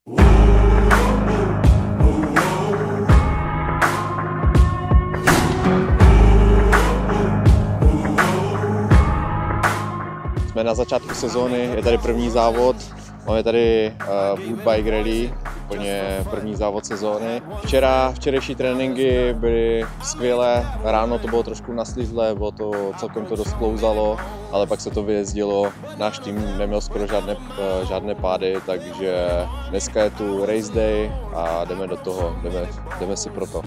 Jsme na začátku sezóny, je tady první závod, máme tady Wood Bike Rally, úplně první závod sezóny. Včerejší tréninky byly skvělé, ráno to bylo trošku naslizlé, celkem to dost klouzalo, ale pak se to vyjezdilo, náš tým neměl skoro žádné pády, takže dneska je tu race day a jdeme do toho, jdeme si pro to.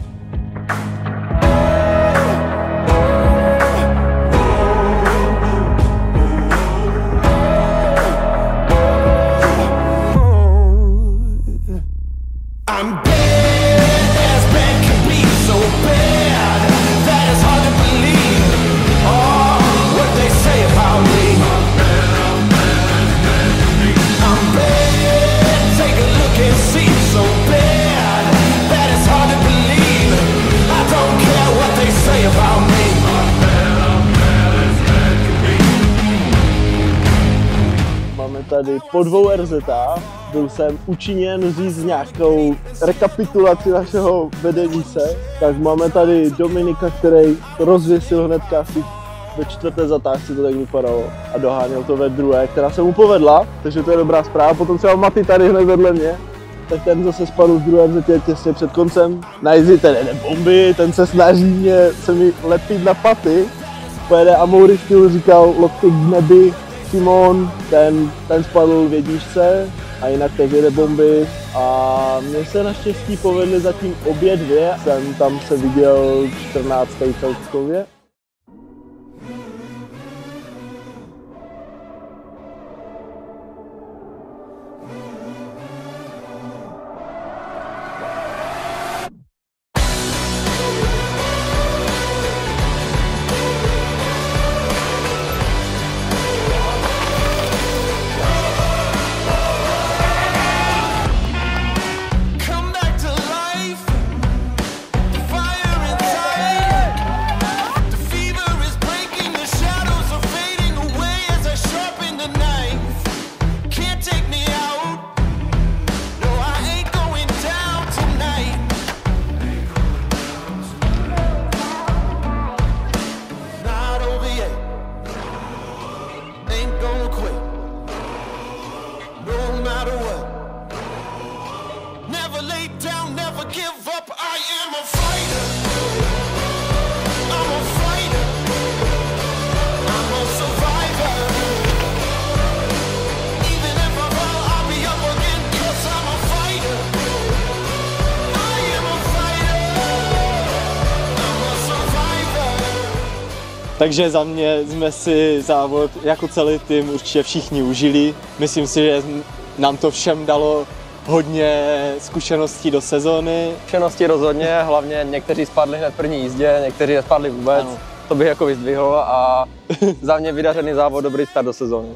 Tady po 2 RZách byl jsem učiněn říct nějakou rekapitulaci našeho vedení se. Tak máme tady Dominika, který rozvěsil hnedka asi ve 4. zatáčce, to tak vypadalo, a doháněl to ve 2., která se mu povedla, takže to je dobrá zpráva. Potom třeba Maty tady hned vedle mě, tak ten zase spadl v 2. RZ těsně před koncem. Na jízdy ten jede bomby, ten se snaží se mi lepit na paty. Pojede Amoury styl, říkal lokty k nebi. Simon, ten spadl v 1. a jinak teď jede bomby a mně se naštěstí povedly zatím obě 2. Jsem tam se viděl 14. celkově. Takže za mě jsme si závod jako celý tým určitě všichni užili. Myslím si, že nám to všem dalo hodně zkušeností do sezóny. Zkušenosti rozhodně, hlavně někteří spadli hned v první jízdě, někteří nespadli vůbec. Ano. To bych jako vyzdvihl a za mě vydařený závod, dobrý start do sezóny.